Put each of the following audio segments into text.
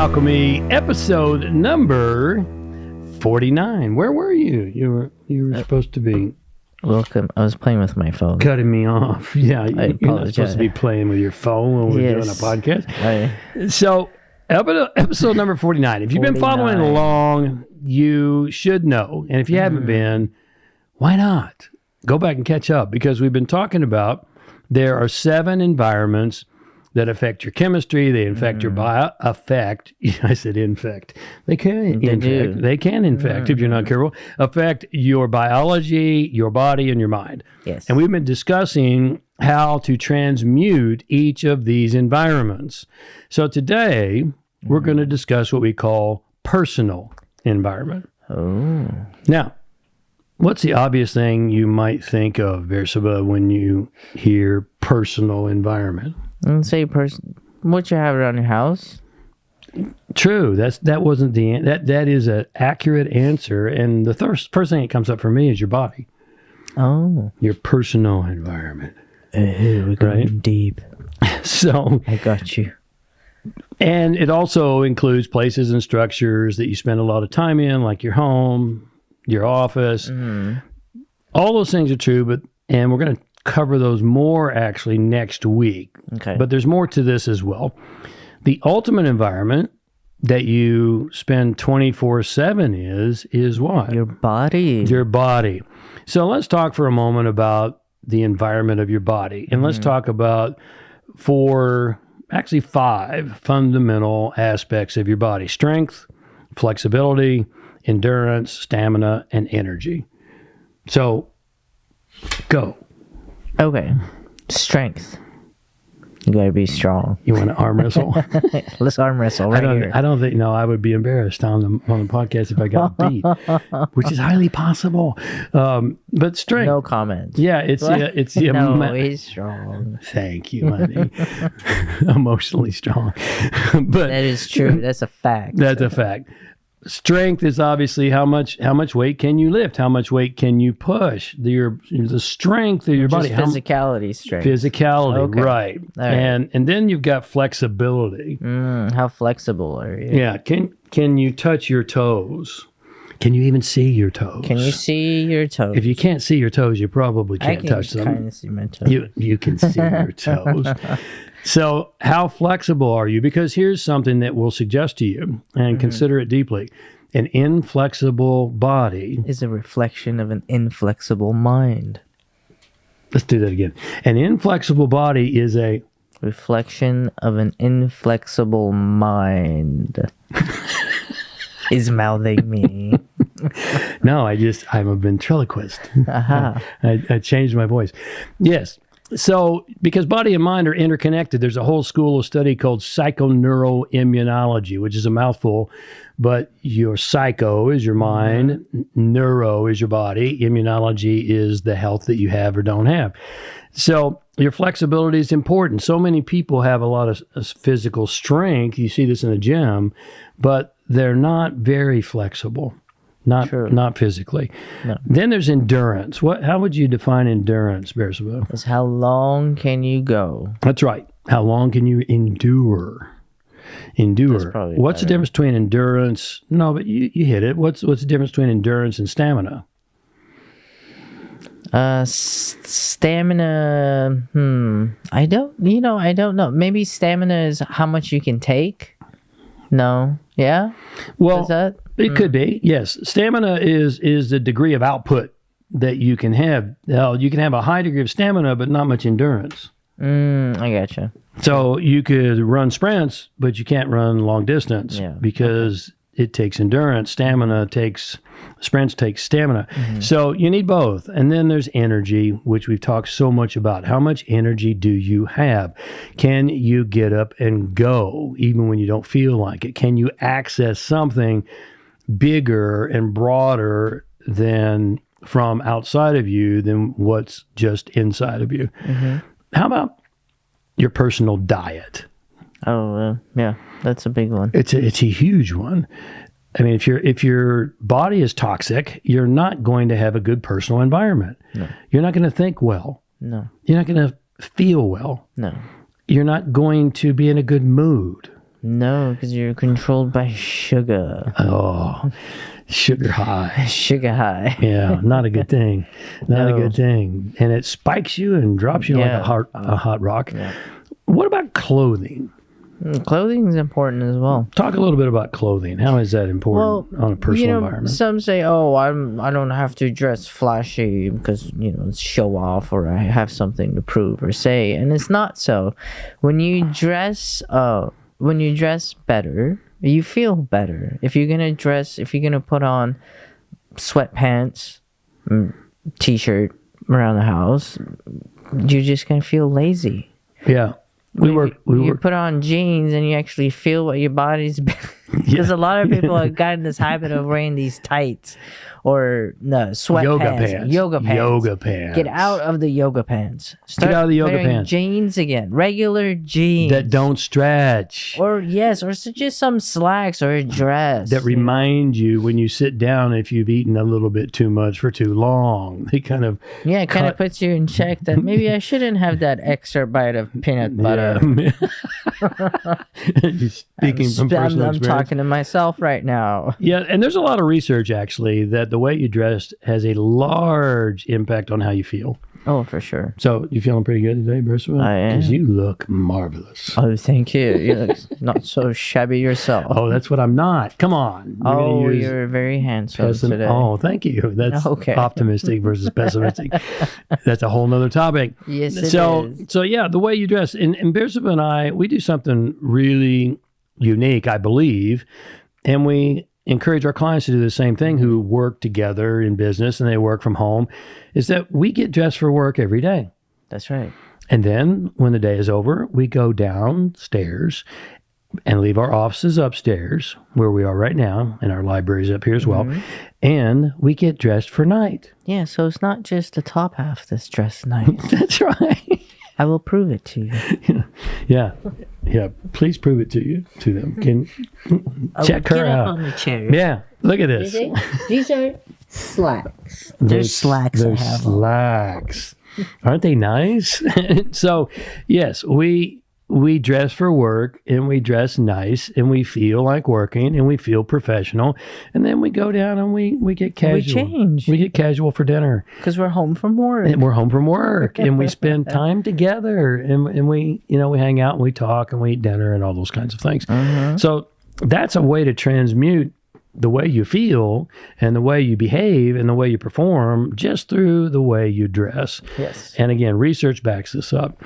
Alchemy, episode number 49. Where were you? You were supposed to be. Welcome. I was playing with my phone. Cutting me off. Yeah, you're not supposed to be playing with your phone when we're doing a podcast. So, episode number 49. If you've been following along, you should know. And if you haven't been, why not? Go back and catch up, because we've been talking about there are 7 environments that affect your chemistry. They infect your I said infect. They can infect. They can infect if you're not careful. Affect your biology, your body, and your mind. Yes. And we've been discussing how to transmute each of these environments. So today we're going to discuss what we call personal environment. Oh. Now, what's the obvious thing you might think of, Bersabeh, when you hear personal environment? Say what you have around your house. True. That wasn't that is an accurate answer. And the first thing that comes up for me is your body. Oh. Your personal environment. We're going deep. So I got you. And it also includes places and structures that you spend a lot of time in, like your home, your office. All those things are true, and we're going to cover those more actually next week. Okay. But there's more to this as well. The ultimate environment that you spend 24/7 is what? Your body. Your body. So let's talk for a moment about the environment of your body. And let's talk about 5 fundamental aspects of your body: strength, flexibility, endurance, stamina, and energy. So go. Okay. Strength. You gotta be strong. You want to arm wrestle? Let's arm wrestle here. I don't think. No, I would be embarrassed on the podcast if I got beat, which is highly possible. But strength. No comments. Yeah, it's the no, he's strong. Thank you, honey. Emotionally strong, but that is true. That's a fact. That's a fact. Strength is obviously how much weight can you lift? How much weight can you push? The strength of your body. Physicality strength. Physicality, okay. Right. And then you've got flexibility. How flexible are you? Yeah. Can you touch your toes? Can you even see your toes? Can you see your toes? If you can't see your toes, you probably can't touch them. I can kind of see my toes. You can see your toes. So how flexible are you? Because here's something that we'll suggest to you, and consider it deeply. An inflexible body is a reflection of an inflexible mind. Let's do that again. An inflexible body is a reflection of an inflexible mind. Is mouthing me. No, I'm a ventriloquist. I changed my voice. Yes. So, because body and mind are interconnected, there's a whole school of study called psychoneuroimmunology, which is a mouthful, but your psycho is your mind, neuro is your body, immunology is the health that you have or don't have. So, your flexibility is important. So many people have a lot of physical strength. You see this in the gym, but they're not very flexible. Not physically. No. Then there's endurance. How would you define endurance, Bersabeh? It's how long can you go? That's right. How long can you endure? What's the difference between endurance? No, but you hit it. What's the difference between endurance and stamina? Stamina. I don't know. Maybe stamina is how much you can take. No. Yeah. Well, it could be. Yes. Stamina is the degree of output that you can have. You can have a high degree of stamina, but not much endurance. I gotcha. So you could run sprints, but you can't run long distance because it takes endurance. Sprints take stamina. So you need both. And then there's energy, which we've talked so much about. How much energy do you have? Can you get up and go even when you don't feel like it? Can you access something bigger and broader than from outside of you than what's just inside of you? How about your personal diet? Oh, yeah, that's a big one. It's a huge one. I mean, if your body is toxic, you're not going to have a good personal environment. No. You're not going to think well. No. You're not going to feel well. No. You're not going to be in a good mood. No, because you're controlled by sugar. Oh, sugar high. Sugar high. Yeah, not a good thing. Not a good thing. And it spikes you and drops you like a hot rock. Yeah. What about clothing? Clothing is important as well. Talk a little bit about clothing. How is that important on a personal environment? Some say, "Oh, I don't have to dress flashy because it's show off, or I have something to prove or say." And it's not so. When you dress better, you feel better. If you're gonna put on sweatpants, t-shirt around the house, you're just gonna feel lazy. Yeah. You put on jeans and you actually feel what your body's because a lot of people have gotten this habit of wearing these tights or sweatpants, yoga pants. Get out of the yoga pants. Start Get out of the yoga pants. Jeans again, regular jeans that don't stretch. Or just some slacks or a dress that remind you when you sit down if you've eaten a little bit too much for too long. They kind of it kind of puts you in check that maybe I shouldn't have that extra bite of peanut butter. You're speaking from personal experience. I'm talking to myself right now. Yeah, and there's a lot of research actually that the way you dress has a large impact on how you feel. Oh, for sure. So you feeling pretty good today, Bersabeh? I am. Because you look marvelous. Oh, thank you. You look not so shabby yourself. Oh, that's what I'm not. Come on. You're very handsome today. Oh, thank you. That's optimistic versus pessimistic. That's a whole nother topic. Yes, it is. So yeah, the way you dress. And Bersabeh and I, we do something really unique, I believe. And we encourage our clients to do the same thing who work together in business and they work from home, is that we get dressed for work every day. That's right. And then when the day is over, we go downstairs and leave our offices upstairs where we are right now, and our library's up here as well. And we get dressed for night. Yeah, so it's not just the top half that's dressed nice. That's right. I will prove it to you. Yeah. Please prove it to them. Can check her out. On the chair. Yeah. Look at this. These are slacks. They're slacks. They're slacks. Aren't they nice? So, yes, we dress for work and we dress nice and we feel like working and we feel professional. And then we go down and we get casual. We change. We get casual for dinner. Because we're home from work. And we're home from work and we spend time together and we hang out and we talk and we eat dinner and all those kinds of things. So that's a way to transmute the way you feel and the way you behave and the way you perform just through the way you dress. Yes. And again, research backs this up.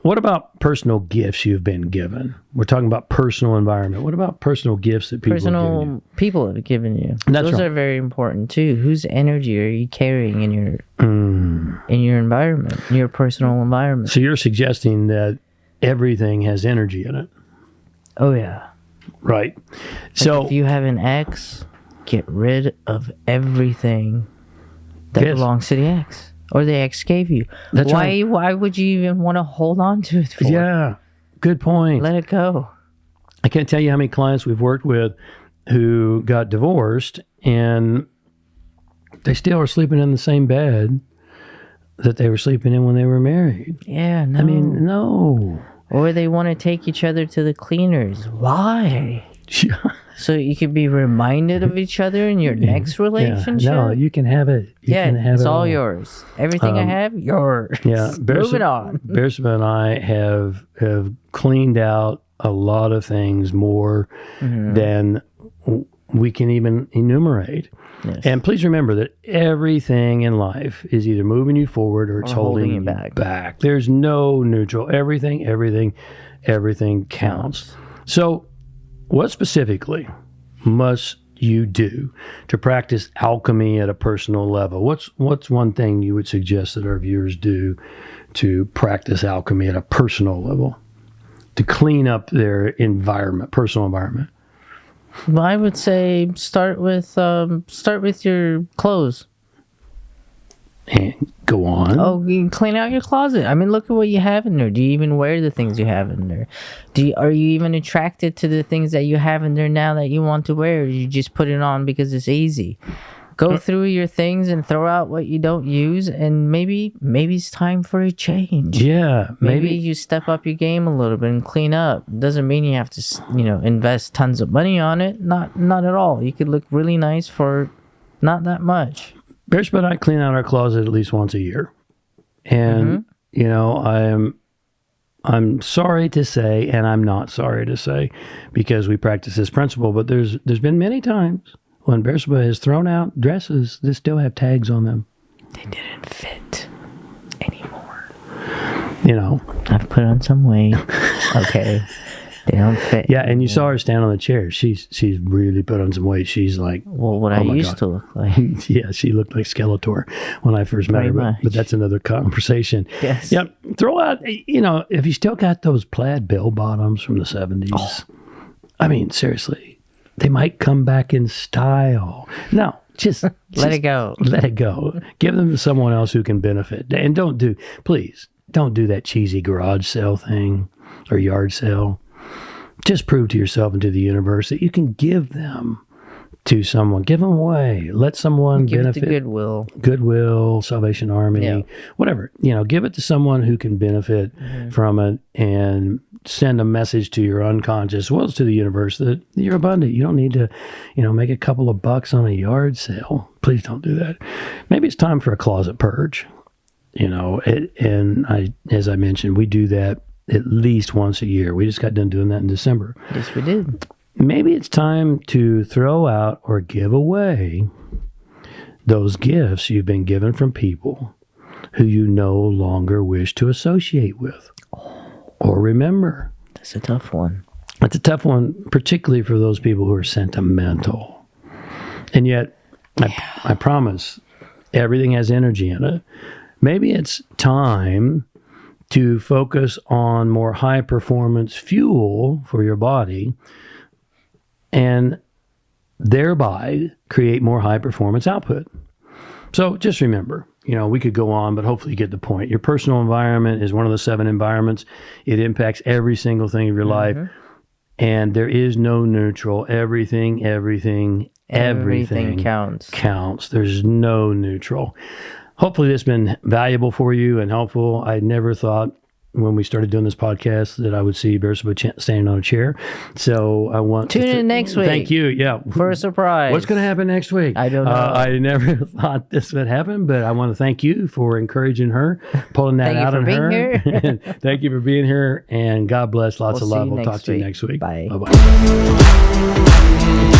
What about personal gifts you've been given? We're talking about personal environment. What about personal gifts that people have given you? Those are very important too. Whose energy are you carrying in your environment, in your personal environment? So you're suggesting that everything has energy in it. Oh yeah. Right. So if you have an ex, get rid of everything that belongs to the ex. Or the ex gave you. That's right. Why would you even want to hold on to it for? Yeah, good point. Let it go. I can't tell you how many clients we've worked with who got divorced and they still are sleeping in the same bed that they were sleeping in when they were married. Yeah, no. I mean, no. Or they want to take each other to the cleaners. Why? So you can be reminded of each other in your next relationship? No, you can have it. It's all yours. Everything I have, yours. Yeah. Move it on. Bersabeh and I have cleaned out a lot of things more than we can even enumerate. Yes. And please remember that everything in life is either moving you forward or it's holding you back. There's no neutral. Everything counts. So what specifically must you do to practice alchemy at a personal level? What's one thing you would suggest that our viewers do to practice alchemy at a personal level, to clean up their environment, personal environment? Well, I would say start with your clothes. And go on. Oh, you clean out your closet. I mean, look at what you have in there. Do you even wear the things you have in there? Are you even attracted to the things that you have in there now that you want to wear? Or you just put it on because it's easy? Go through your things and throw out what you don't use, and maybe it's time for a change. Yeah, maybe you step up your game a little bit and clean up. Doesn't mean you have to, invest tons of money on it. Not at all. You could look really nice for not that much. Bersabeh and I clean out our closet at least once a year, and I'm sorry to say, and I'm not sorry to say, because we practice this principle. But there's been many times when Bersabeh has thrown out dresses that still have tags on them. They didn't fit anymore. I've put on some weight. Okay. They don't fit. Yeah, and you saw her stand on the chair. She's really put on some weight. She's like, what I used to look like. Yeah, she looked like Skeletor when I first met her. But that's another conversation. Yes. Yep. Throw out, if you still got those plaid bell bottoms from the 70s. Oh. I mean, seriously. They might come back in style. No, just let it go. Let it go. Give them to someone else who can benefit. And please don't do that cheesy garage sale thing or yard sale. Just prove to yourself and to the universe that you can give them to someone. Give them away. Let someone benefit. Give it to Goodwill, Salvation Army, whatever. Give it to someone who can benefit from it, and send a message to your unconscious, as well as to the universe, that you're abundant. You don't need to, make a couple of bucks on a yard sale. Please don't do that. Maybe it's time for a closet purge. As I mentioned, we do that at least once a year. We just got done doing that in December. Yes, we did. Maybe it's time to throw out or give away those gifts you've been given from people who you no longer wish to associate with or remember. That's a tough one. That's a tough one, particularly for those people who are sentimental. And yet, I promise, everything has energy in it. Maybe it's time to focus on more high-performance fuel for your body, and thereby create more high-performance output. So just remember, we could go on, but hopefully you get the point. Your personal environment is one of the 7 environments. It impacts every single thing of your life, and there is no neutral. Everything counts. There's no neutral. Hopefully this has been valuable for you and helpful. I never thought when we started doing this podcast that I would see Bersabeh standing on a chair. So I want to tune in next week. Thank you. Yeah. For a surprise. What's going to happen next week? I don't know. I never thought this would happen, but I want to thank you for encouraging her, pulling that out of her. Thank you for being here, and God bless. Lots of love. We'll talk to you next week. Bye. Bye-bye.